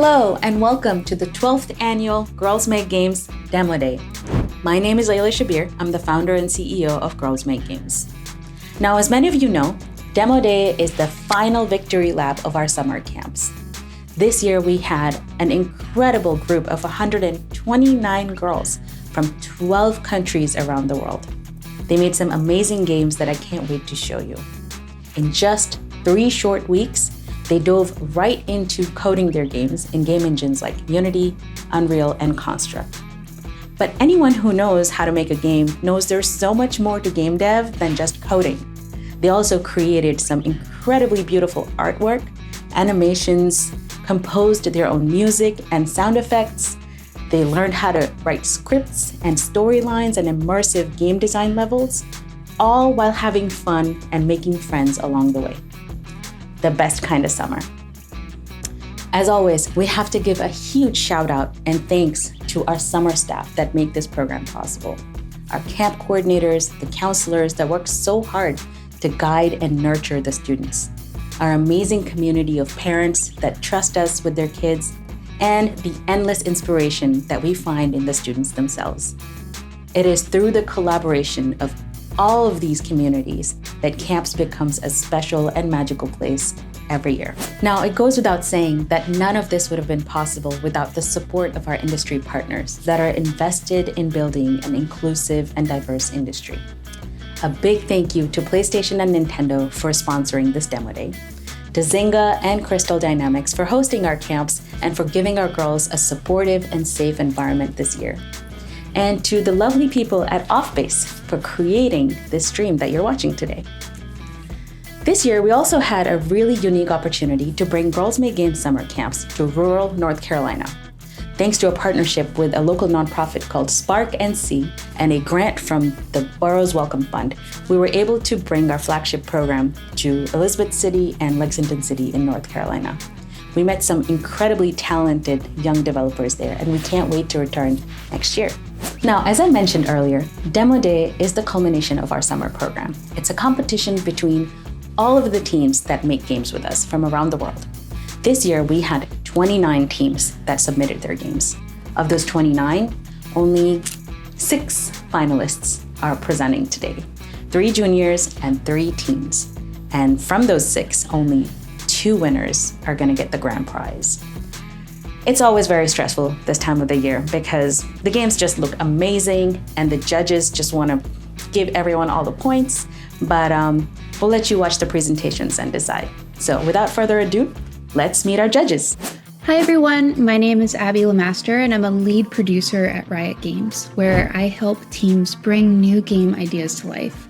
Hello and welcome to the 12th annual Girls Make Games Demo Day. My name is Layla Shabir. I'm the founder and CEO of Girls Make Games. Now, as many of you know, Demo Day is the final victory lap of our summer camps. This year we had an incredible group of 129 girls from 12 countries around the world. They made some amazing games that I can't wait to show you. In just 3 short weeks, they dove right into coding their games in game engines like Unity, Unreal, and Construct. But anyone who knows how to make a game knows there's so much more to game dev than just coding. They also created some incredibly beautiful artwork, animations, composed their own music and sound effects. They learned how to write scripts and storylines and immersive game design levels, all while having fun and making friends along the way. The best kind of summer. As always, we have to give a huge shout out and thanks to our summer staff that make this program possible. Our camp coordinators, the counselors that work so hard to guide and nurture the students. Our amazing community of parents that trust us with their kids, and the endless inspiration that we find in the students themselves. It is through the collaboration of all of these communities that camps becomes a special and magical place every year. Now, it goes without saying that none of this would have been possible without the support of our industry partners that are invested in building an inclusive and diverse industry. A big thank you to PlayStation and Nintendo for sponsoring this demo day, to Zynga and Crystal Dynamics for hosting our camps and for giving our girls a supportive and safe environment this year, and to the lovely people at Offbase for creating this stream that you're watching today. This year, we also had a really unique opportunity to bring Girls Make Games summer camps to rural North Carolina. Thanks to a partnership with a local nonprofit called Spark NC and a grant from the Borough's Welcome Fund, we were able to bring our flagship program to Elizabeth City and Lexington City in North Carolina. We met some incredibly talented young developers there, and we can't wait to return next year. Now, as I mentioned earlier, Demo Day is the culmination of our summer program. It's a competition between all of the teams that make games with us from around the world. This year, we had 29 teams that submitted their games. Of those 29, only 6 finalists are presenting today, 3 juniors and 3 teens. And from those 6, only 2 winners are gonna get the grand prize. It's always very stressful this time of the year because the games just look amazing and the judges just wanna give everyone all the points, but we'll let you watch the presentations and decide. So without further ado, let's meet our judges. Hi everyone, my name is Abby Lemaster and I'm a lead producer at Riot Games, where I help teams bring new game ideas to life.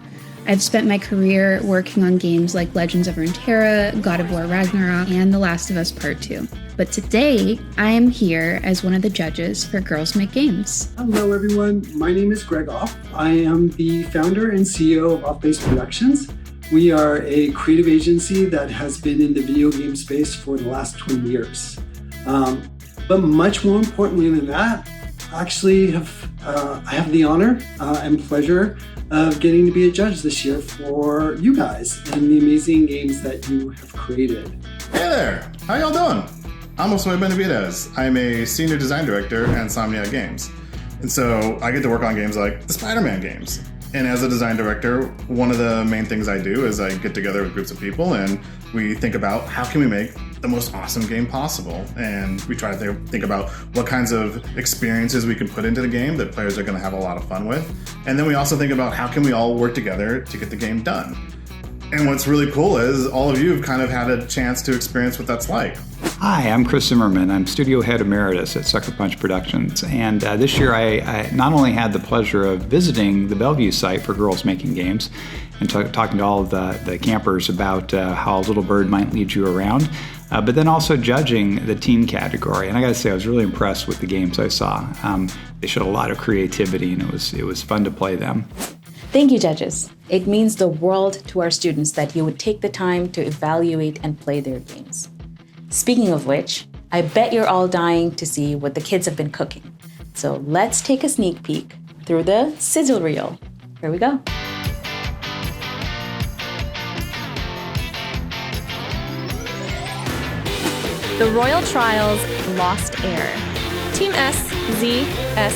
I've spent my career working on games like Legends of Runeterra, God of War Ragnarok, and The Last of Us Part 2. But today, I am here as one of the judges for Girls Make Games. Hello everyone, my name is Greg Off. I am the founder and CEO of Offbase Productions. We are a creative agency that has been in the video game space for the last 20 years. But much more importantly than that, I have the honor and pleasure of getting to be a judge this year for you guys and the amazing games that you have created. Hey there, how y'all doing? I'm Josue Benavidez. I'm a senior design director at Insomniac Games. And so I get to work on games like the Spider-Man games. And as a design director, one of the main things I do is I get together with groups of people and we think about how can we make the most awesome game possible. And we try to think about what kinds of experiences we can put into the game that players are going to have a lot of fun with. And then we also think about how can we all work together to get the game done. And what's really cool is all of you have kind of had a chance to experience what that's like. Hi, I'm Chris Zimmerman. I'm Studio Head Emeritus at Sucker Punch Productions. And this year I not only had the pleasure of visiting the Bellevue site for Girls Making Games and talking to all of the campers about how Little Bird might lead you around, but then also judging the teen category. And I gotta say, I was really impressed with the games I saw. They showed a lot of creativity and it was fun to play them. Thank you, judges. It means the world to our students that you would take the time to evaluate and play their games. Speaking of which, I bet you're all dying to see what the kids have been cooking. So let's take a sneak peek through the sizzle reel. Here we go. The Royal Trials Lost Heir. Team S, Z, S.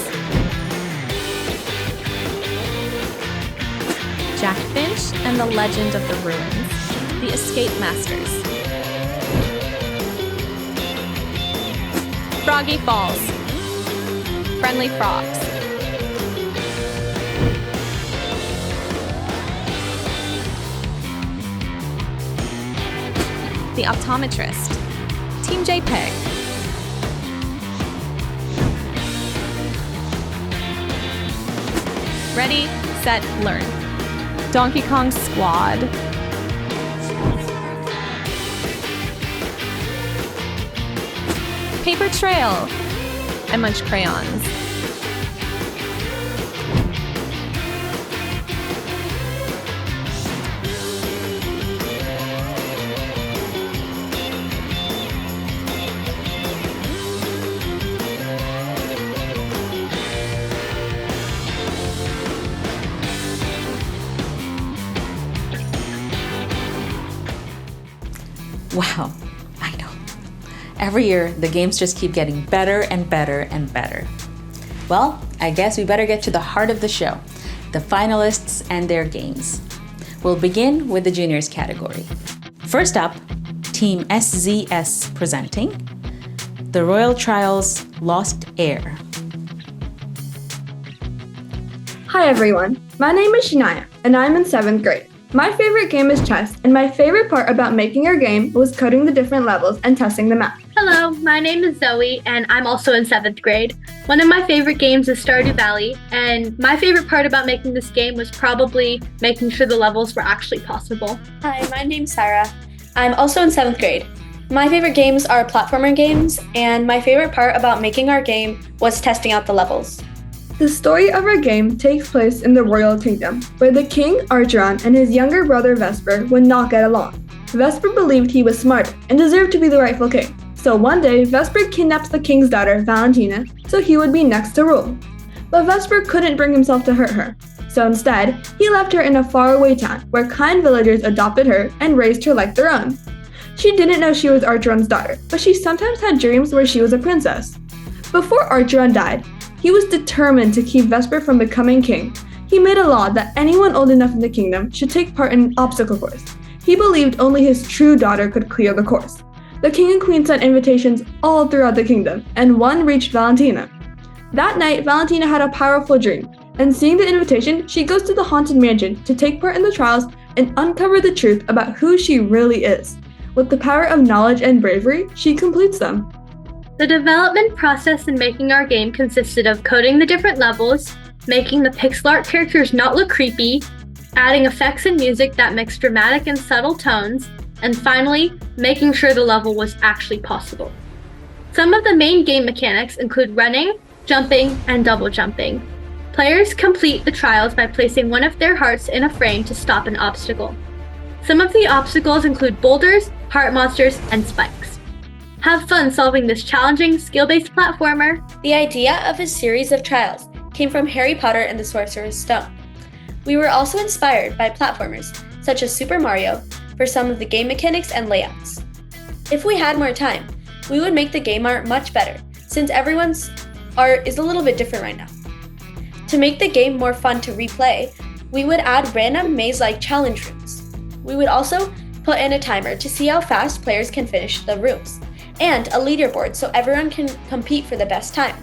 Jack Finch and the Legend of the Ruins. The Escape Masters. Froggy Falls. Friendly Frogs. The Optometrist. Team JPEG. Ready, set, learn. Donkey Kong Squad. Paper Trail. I munch crayons. Wow, I know. Every year, the games just keep getting better and better and better. Well, I guess we better get to the heart of the show, the finalists and their games. We'll begin with the juniors category. First up, Team SZS presenting The Royal Trials Lost Heir. Hi everyone, my name is Shania and I'm in 7th grade. My favorite game is chess, and my favorite part about making our game was coding the different levels and testing them out. Hello, my name is Zoe, and I'm also in 7th grade. One of my favorite games is Stardew Valley, and my favorite part about making this game was probably making sure the levels were actually possible. Hi, my name's Sarah. I'm also in 7th grade. My favorite games are platformer games, and my favorite part about making our game was testing out the levels. The story of our game takes place in the Royal Kingdom, where the King Archeron and his younger brother Vesper would not get along. Vesper believed he was smart and deserved to be the rightful king. So one day, Vesper kidnaps the king's daughter, Valentina, so he would be next to rule. But Vesper couldn't bring himself to hurt her. So instead, he left her in a faraway town where kind villagers adopted her and raised her like their own. She didn't know she was Archeron's daughter, but she sometimes had dreams where she was a princess. Before Archeron died, he was determined to keep Vesper from becoming king. He made a law that anyone old enough in the kingdom should take part in an obstacle course. He believed only his true daughter could clear the course. The king and queen sent invitations all throughout the kingdom, and one reached Valentina. That night, Valentina had a powerful dream, and seeing the invitation, she goes to the haunted mansion to take part in the trials and uncover the truth about who she really is. With the power of knowledge and bravery, she completes them. The development process in making our game consisted of coding the different levels, making the pixel art characters not look creepy, adding effects and music that mix dramatic and subtle tones, and finally, making sure the level was actually possible. Some of the main game mechanics include running, jumping, and double jumping. Players complete the trials by placing one of their hearts in a frame to stop an obstacle. Some of the obstacles include boulders, heart monsters, and spikes. Have fun solving this challenging, skill-based platformer. The idea of a series of trials came from Harry Potter and the Sorcerer's Stone. We were also inspired by platformers, such as Super Mario, for some of the game mechanics and layouts. If we had more time, we would make the game art much better, since everyone's art is a little bit different right now. To make the game more fun to replay, we would add random maze-like challenge rooms. We would also put in a timer to see how fast players can finish the rooms, and a leaderboard so everyone can compete for the best time.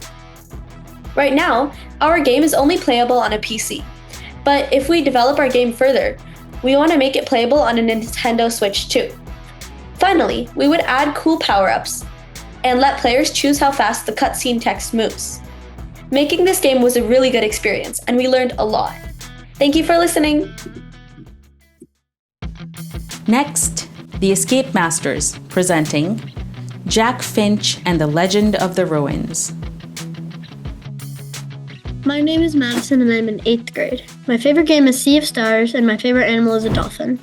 Right now, our game is only playable on a PC, but if we develop our game further, we want to make it playable on a Nintendo Switch too. Finally, we would add cool power-ups and let players choose how fast the cutscene text moves. Making this game was a really good experience, and we learned a lot. Thank you for listening. Next, the Escape Masters presenting Jack Finch and the Legend of the Ruins. My name is Madison and I'm in 8th grade. My favorite game is Sea of Stars and my favorite animal is a dolphin.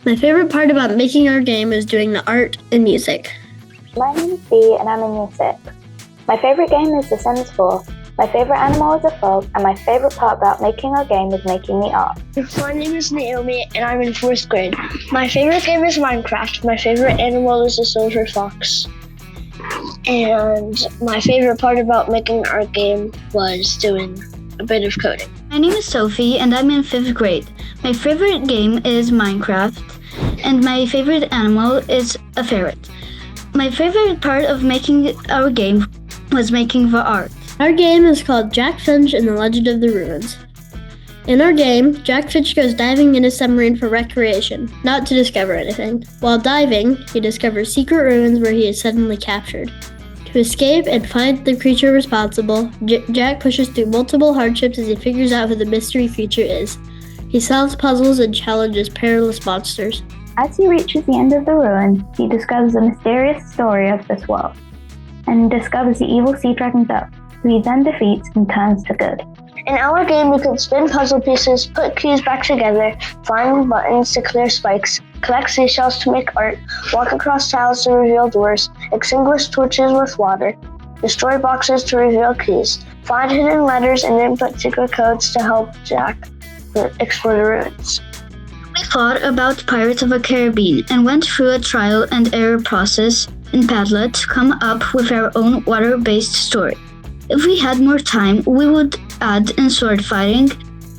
My favorite part about making our game is doing the art and music. My name is Bea and I'm in Year 6. My favorite game is The Sims 4. My favorite animal is a frog, and my favorite part about making our game is making the art. My name is Naomi and I'm in 4th grade. My favorite game is Minecraft. My favorite animal is a silver fox. And my favorite part about making our game was doing a bit of coding. My name is Sophie, and I'm in 5th grade. My favorite game is Minecraft, and my favorite animal is a ferret. My favorite part of making our game was making the art. Our game is called Jack Finch and the Legend of the Ruins. In our game, Jack Finch goes diving in a submarine for recreation, not to discover anything. While diving, he discovers secret ruins where he is suddenly captured. To escape and find the creature responsible, Jack pushes through multiple hardships as he figures out who the mystery creature is. He solves puzzles and challenges perilous monsters. As he reaches the end of the ruin, he discovers the mysterious story of this world, and discovers the evil sea dragon Duck, who he then defeats and turns to good. In our game, you can spin puzzle pieces, put keys back together, find buttons to clear spikes, collect seashells to make art, walk across tiles to reveal doors, extinguish torches with water, destroy boxes to reveal keys, find hidden letters and input secret codes to help Jack explore the ruins. We thought about Pirates of the Caribbean and went through a trial and error process in Padlet to come up with our own water-based story. If we had more time, we would add in sword fighting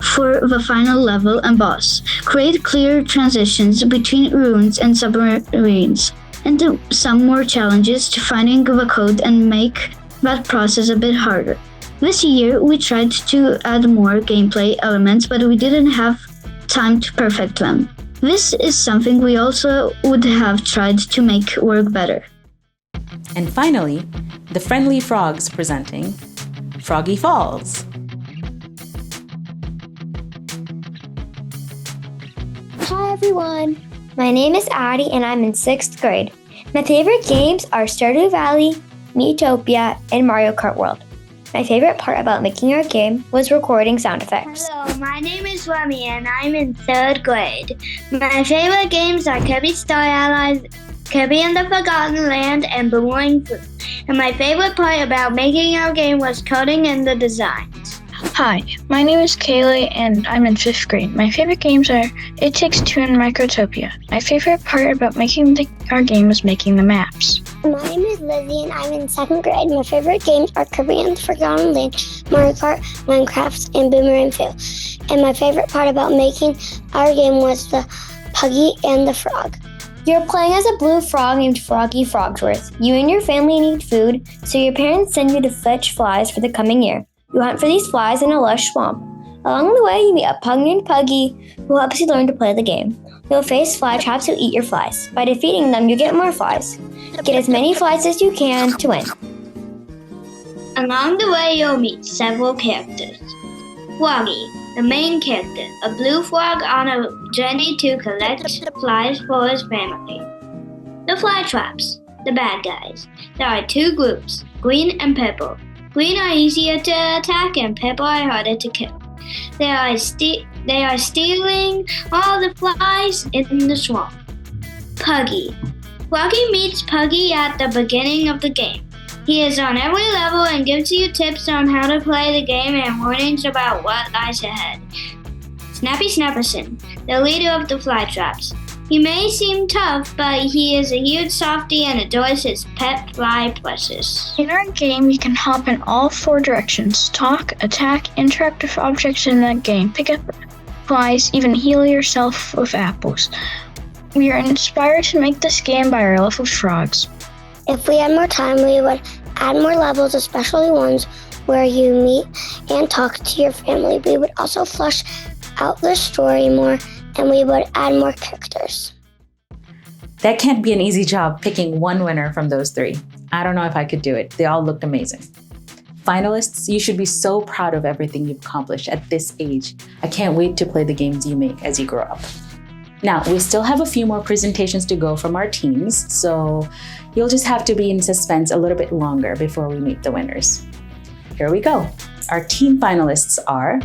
for the final level and boss, create clear transitions between ruins and submarines, and do some more challenges to finding the code and make that process a bit harder. This year, we tried to add more gameplay elements, but we didn't have time to perfect them. This is something we also would have tried to make work better. And finally, the Friendly Frogs presenting Froggy Falls. Hi everyone, my name is Addie and I'm in 6th grade. My favorite games are Stardew Valley, Miitopia, and Mario Kart World. My favorite part about making our game was recording sound effects. Hello, my name is Remy and I'm in 3rd grade. My favorite games are Kirby Star Allies, Kirby and the Forgotten Land, and Boomerang Fruit. And my favorite part about making our game was coding and the designs. Hi, my name is Kaylee and I'm in 5th grade. My favorite games are It Takes Two and Microtopia. My favorite part about making our game was making the maps. My name is Lizzie and I'm in 2nd grade. My favorite games are Kirby and the Forgotten Land, Mario Kart, Minecraft, and Boomerang Fruit. And my favorite part about making our game was the Puggy and the Frog. You're playing as a blue frog named Froggy Frogsworth. You and your family need food, so your parents send you to fetch flies for the coming year. You hunt for these flies in a lush swamp. Along the way, you meet a pug named Puggy who helps you learn to play the game. You'll face fly traps who eat your flies. By defeating them, you get more flies. Get as many flies as you can to win. Along the way, you'll meet several characters. Froggy, the main character, a blue frog on a journey to collect flies for his family. The fly traps, the bad guys. There are two groups, green and purple. Green are easier to attack and purple are harder to kill. They are stealing all the flies in the swamp. Puggy. Froggy meets Puggy at the beginning of the game. He is on every level and gives you tips on how to play the game and warnings about what lies ahead. Snappy Snapperson, the leader of the fly traps. He may seem tough, but he is a huge softie and adores his pet fly plushes. In our game, you can hop in all 4 directions: talk, attack, interact with objects in the game, pick up flies, even heal yourself with apples. We are inspired to make this game by our love of frogs. If we had more time, we would add more levels, especially ones where you meet and talk to your family. We would also flesh out the story more, and we would add more characters. That can't be an easy job picking one winner from those 3. I don't know if I could do it. They all looked amazing. Finalists, you should be so proud of everything you've accomplished at this age. I can't wait to play the games you make as you grow up. Now, we still have a few more presentations to go from our teams, so you'll just have to be in suspense a little bit longer before we meet the winners. Here we go. Our team finalists are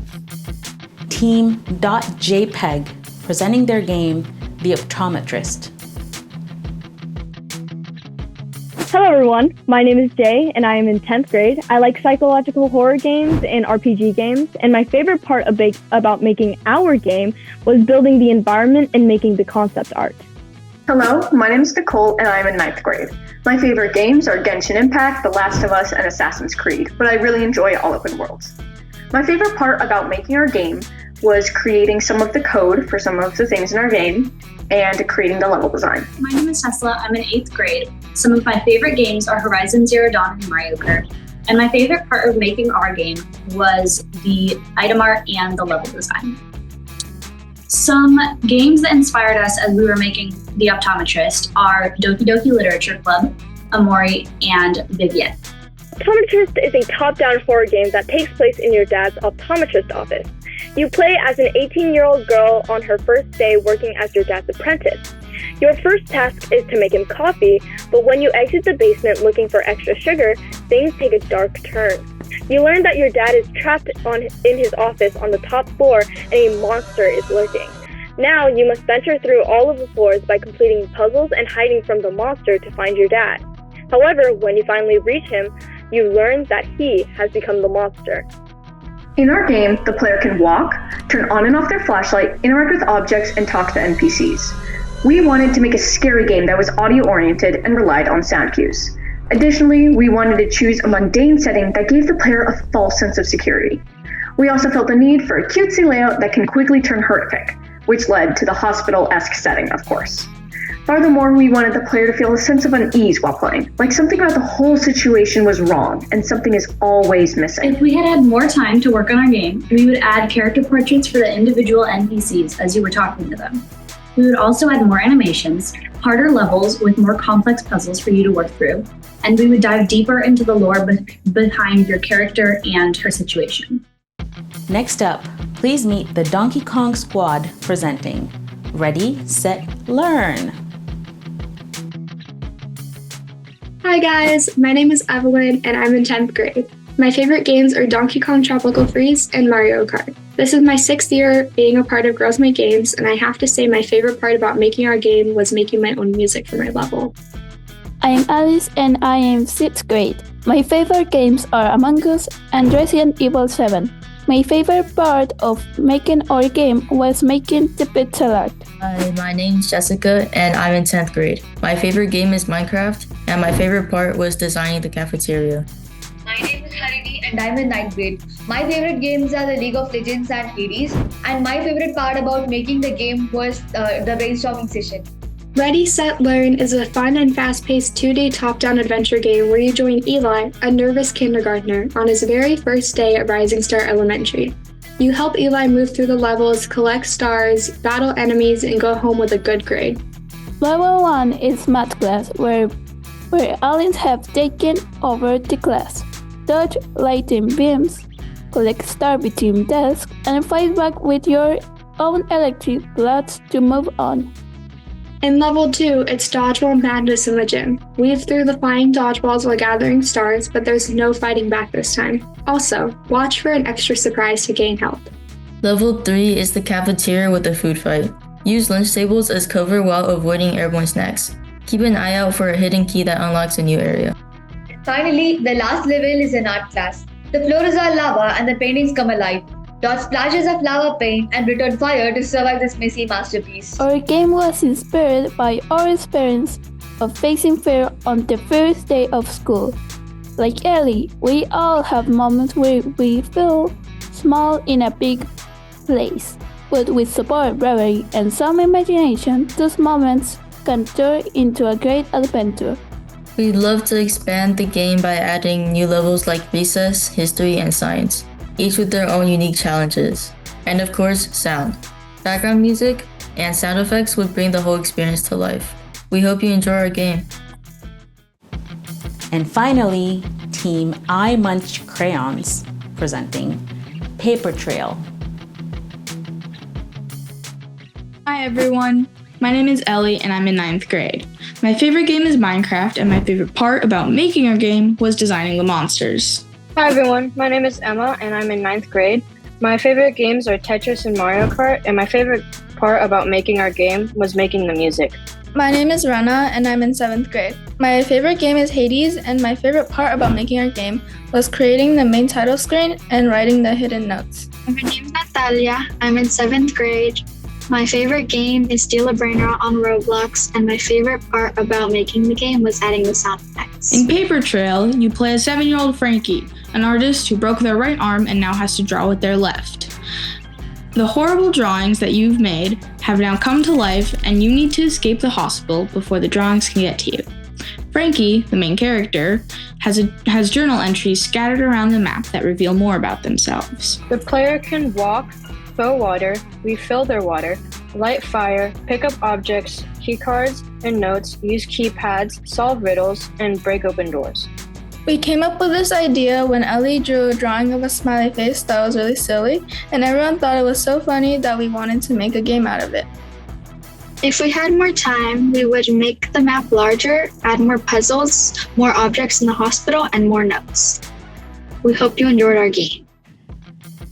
Team.jpg, presenting their game, The Optometrist. Hello everyone, my name is Jay and I am in 10th grade. I like psychological horror games and RPG games, and my favorite part about making our game was building the environment and making the concept art. Hello, my name is Nicole and I'm in 9th grade. My favorite games are Genshin Impact, The Last of Us, and Assassin's Creed, but I really enjoy all open worlds. My favorite part about making our game was creating some of the code for some of the things in our game and creating the level design. My name is Tesla, I'm in 8th grade. Some of my favorite games are Horizon Zero Dawn and Mario Kart. And my favorite part of making our game was the item art and the level design. Some games that inspired us as we were making The Optometrist are Doki Doki Literature Club, Amori, and Vivian. Optometrist is a top-down horror game that takes place in your dad's optometrist office. You play as an 18-year-old girl on her first day working as your dad's apprentice. Your first task is to make him coffee, but when you exit the basement looking for extra sugar, things take a dark turn. You learn that your dad is trapped in his office on the top floor and a monster is lurking. Now you must venture through all of the floors by completing puzzles and hiding from the monster to find your dad. However, when you finally reach him, you learn that he has become the monster. In our game, the player can walk, turn on and off their flashlight, interact with objects, and talk to NPCs. We wanted to make a scary game that was audio-oriented and relied on sound cues. Additionally, we wanted to choose a mundane setting that gave the player a false sense of security. We also felt the need for a cutesy layout that can quickly turn horrific, which led to the hospital-esque setting, of course. Furthermore, we wanted the player to feel a sense of unease while playing, like something about the whole situation was wrong and something is always missing. If we had had more time to work on our game, we would add character portraits for the individual NPCs as you were talking to them. We would also add more animations, harder levels with more complex puzzles for you to work through, and we would dive deeper into the lore behind your character and her situation. Next up, please meet the Donkey Kong Squad presenting Ready, Set, Learn. Hi guys, my name is Evelyn and I'm in 10th grade. My favorite games are Donkey Kong Tropical Freeze and Mario Kart. This is my 6th year being a part of Girls Make Games, and I have to say my favorite part about making our game was making my own music for my level. I am Alice and I am 6th grade. My favorite games are Among Us and Resident Evil 7. My favorite part of making our game was making the pixel art. Hi, my name's Jessica and I'm in 10th grade. My favorite game is Minecraft and my favorite part was designing the cafeteria. My name is Harini and I'm in 9th grade. My favorite games are the League of Legends and Hades, and my favorite part about making the game was the brainstorming session. Ready, Set, Learn is a fun and fast-paced 2-day top-down adventure game where you join Eli, a nervous kindergartner, on his very first day at Rising Star Elementary. You help Eli move through the levels, collect stars, battle enemies, and go home with a good grade. Level 1 is math class, where aliens have taken over the class. Dodge lightning beams, collect stars between desks, and fight back with your own electric bloods to move on. In Level 2, it's Dodgeball Madness in the gym. Weave through the flying dodgeballs while gathering stars, but there's no fighting back this time. Also, watch for an extra surprise to gain health. Level 3 is the cafeteria with a food fight. Use lunch tables as cover while avoiding airborne snacks. Keep an eye out for a hidden key that unlocks a new area. Finally, the last level is an art class. The floors are lava and the paintings come alive. Dot splashes of lava paint and return fire to survive this messy masterpiece. Our game was inspired by our experience of facing fear on the first day of school. Like Ellie, we all have moments where we feel small in a big place. But with support, bravery, and some imagination, those moments can turn into a great adventure. We'd love to expand the game by adding new levels like Recess, History, and Science, each with their own unique challenges. And of course, sound. Background music and sound effects would bring the whole experience to life. We hope you enjoy our game. And finally, Team I Munch Crayons presenting Paper Trail. Hi everyone, my name is Ellie and I'm in 9th grade. My favorite game is Minecraft, and my favorite part about making our game was designing the monsters. Hi everyone, my name is Emma and I'm in 9th grade. My favorite games are Tetris and Mario Kart, and my favorite part about making our game was making the music. My name is Rana and I'm in 7th grade. My favorite game is Hades, and my favorite part about making our game was creating the main title screen and writing the hidden notes. My name is Natalia. I'm in 7th grade. My favorite game is Steal a Brainer on Roblox, and my favorite part about making the game was adding the sound effects. In Paper Trail, you play a 7-year-old Frankie, an artist who broke their right arm and now has to draw with their left. The horrible drawings that you've made have now come to life, and you need to escape the hospital before the drawings can get to you. Frankie, the main character, has journal entries scattered around the map that reveal more about themselves. The player can walk, fill water, refill their water, light fire, pick up objects, key cards and notes, use keypads, solve riddles, and break open doors. We came up with this idea when Ellie drew a drawing of a smiley face that was really silly, and everyone thought it was so funny that we wanted to make a game out of it. If we had more time, we would make the map larger, add more puzzles, more objects in the hospital, and more notes. We hope you enjoyed our game.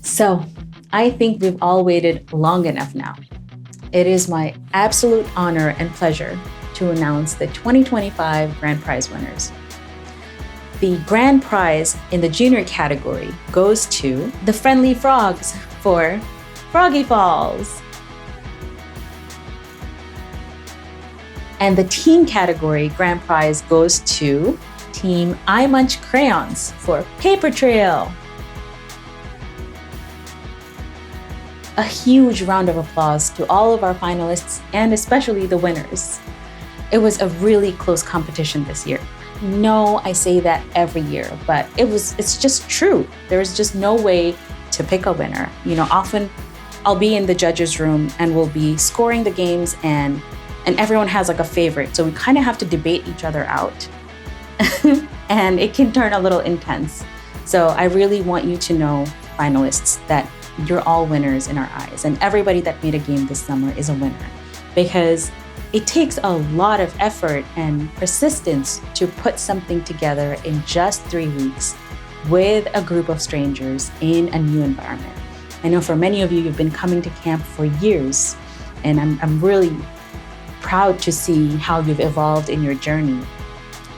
So, I think we've all waited long enough now. It is my absolute honor and pleasure to announce the 2025 Grand Prize winners. The Grand Prize in the junior category goes to the Friendly Frogs for Froggy Falls. And the teen category Grand Prize goes to Team I Munch Crayons for Paper Trail. A huge round of applause to all of our finalists and especially the winners. It was a really close competition this year. No, I say that every year, but it's just true. There's just no way to pick a winner. Often I'll be in the judges' room and we'll be scoring the games and everyone has like a favorite. So we kind of have to debate each other out. And it can turn a little intense. So I really want you to know, finalists, that you're all winners in our eyes. And everybody that made a game this summer is a winner. Because it takes a lot of effort and persistence to put something together in just 3 weeks with a group of strangers in a new environment. I know for many of you, you've been coming to camp for years. And I'm really proud to see how you've evolved in your journey.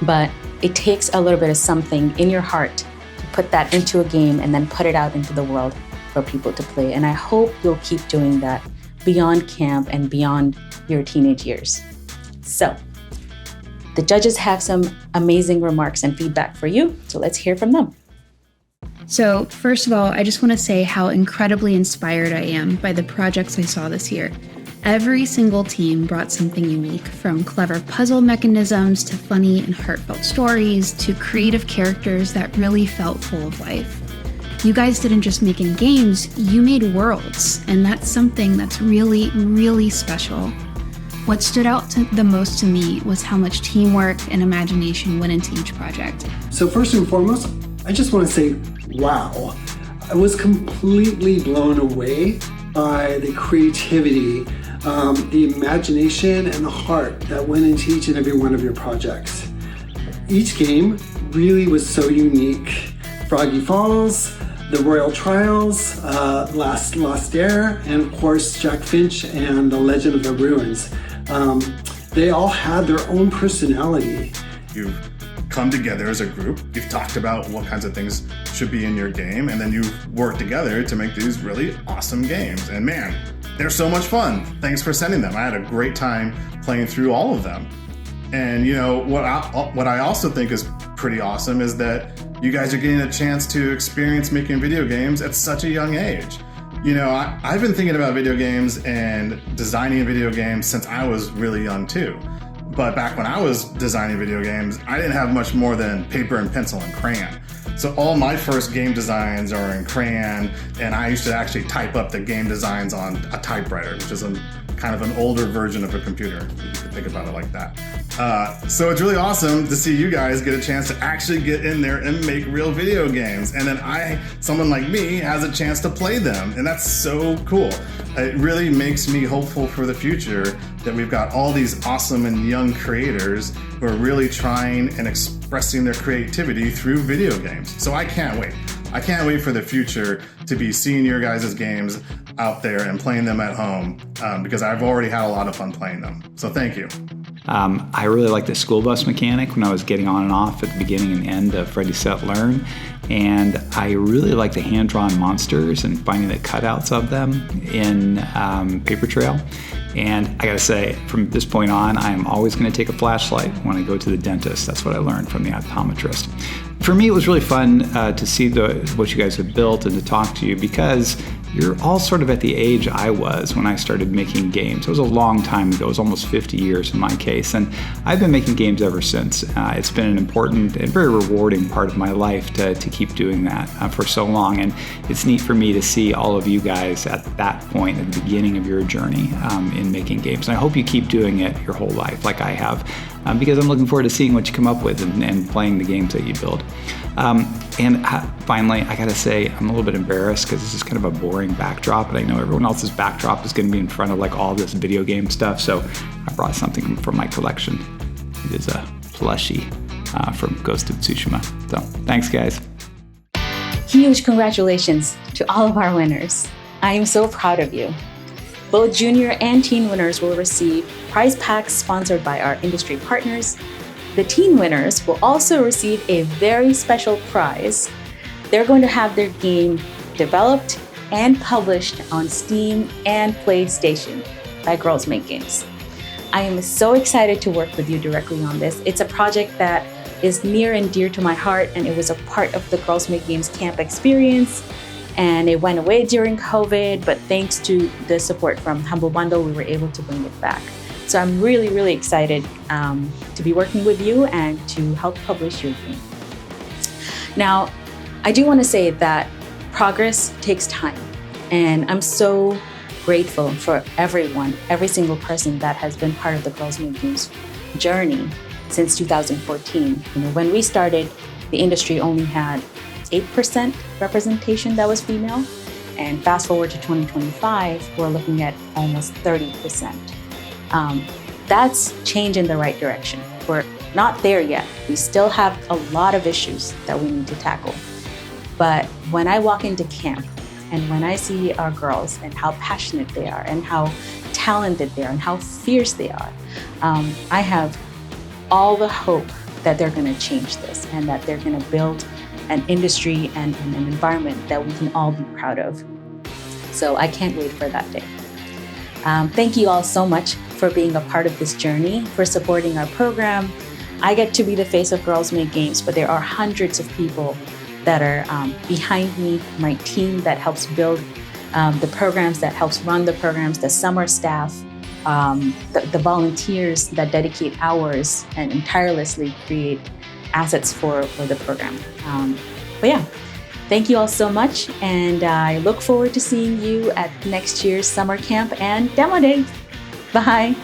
But it takes a little bit of something in your heart to put that into a game and then put it out into the world for people to play. And I hope you'll keep doing that beyond camp and beyond your teenage years. So, the judges have some amazing remarks and feedback for you, so let's hear from them. So, first of all, I just want to say how incredibly inspired I am by the projects I saw this year. Every single team brought something unique, from clever puzzle mechanisms to funny and heartfelt stories to creative characters that really felt full of life. You guys didn't just make games, you made worlds, and that's something that's really, really special. What stood out the most to me was how much teamwork and imagination went into each project. So first and foremost, I just want to say, wow. I was completely blown away by the creativity, the imagination, and the heart that went into each and every one of your projects. Each game really was so unique. Froggy Falls, The Royal Trials, Lost Air, and of course Jack Finch and The Legend of the Ruins. They all had their own personality. You've come together as a group, you've talked about what kinds of things should be in your game, and then you've worked together to make these really awesome games. And man, they're so much fun. Thanks for sending them. I had a great time playing through all of them. And what I also think is pretty awesome is that you guys are getting a chance to experience making video games at such a young age. I've been thinking about video games and designing video games since I was really young too. But back when I was designing video games, I didn't have much more than paper and pencil and crayon. So all my first game designs are in crayon, and I used to actually type up the game designs on a typewriter, which is kind of an older version of a computer, if you could think about it like that. So it's really awesome to see you guys get a chance to actually get in there and make real video games. And then someone like me, has a chance to play them. And that's so cool. It really makes me hopeful for the future that we've got all these awesome and young creators who are really trying and expressing their creativity through video games. So I can't wait. I can't wait for the future to be seeing your guys' games out there and playing them at home because I've already had a lot of fun playing them. So thank you. I really liked the school bus mechanic when I was getting on and off at the beginning and end of Ready, Set, Learn. And I really like the hand-drawn monsters and finding the cutouts of them in Paper Trail. And I gotta say, from this point on, I am always gonna take a flashlight when I go to the dentist. That's what I learned from the optometrist. For me, it was really fun to see what you guys have built and to talk to you, because you're all sort of at the age I was when I started making games. It was a long time ago. It was almost 50 years in my case, and I've been making games ever since. It's been an important and very rewarding part of my life to keep doing that for so long, and it's neat for me to see all of you guys at that point, at the beginning of your journey in making games. And I hope you keep doing it your whole life like I have, because I'm looking forward to seeing what you come up with and playing the games that you build. And finally, I gotta say, I'm a little bit embarrassed because this is kind of a boring backdrop, and I know everyone else's backdrop is gonna be in front of like all this video game stuff, so I brought something from my collection. It is a plushie from Ghost of Tsushima. So thanks, guys. Huge congratulations to all of our winners. I am so proud of you. Both junior and teen winners will receive prize packs sponsored by our industry partners. The teen winners will also receive a very special prize. They're going to have their game developed and published on Steam and PlayStation by Girls Make Games. I am so excited to work with you directly on this. It's a project that is near and dear to my heart, and it was a part of the Girls Make Games camp experience. And it went away during COVID, but thanks to the support from Humble Bundle, we were able to bring it back. So I'm really, really excited to be working with you and to help publish your game. Now, I do want to say that progress takes time, and I'm so grateful for everyone, every single person that has been part of the Girls Make Games journey since 2014. When we started, the industry only had 8% representation that was female, and fast forward to 2025, we're looking at almost 30%. That's change in the right direction. We're not there yet. We still have a lot of issues that we need to tackle. But when I walk into camp and when I see our girls and how passionate they are and how talented they are and how fierce they are, I have all the hope that they're going to change this and that they're going to build an industry and an environment that we can all be proud of. So I can't wait for that day. Thank you all so much for being a part of this journey, for supporting our program. I get to be the face of Girls Make Games, but there are hundreds of people that are behind me, my team that helps build the programs, that helps run the programs, the summer staff, the volunteers that dedicate hours and tirelessly create assets for the program. But yeah, thank you all so much, and I look forward to seeing you at next year's summer camp and demo day. Bye.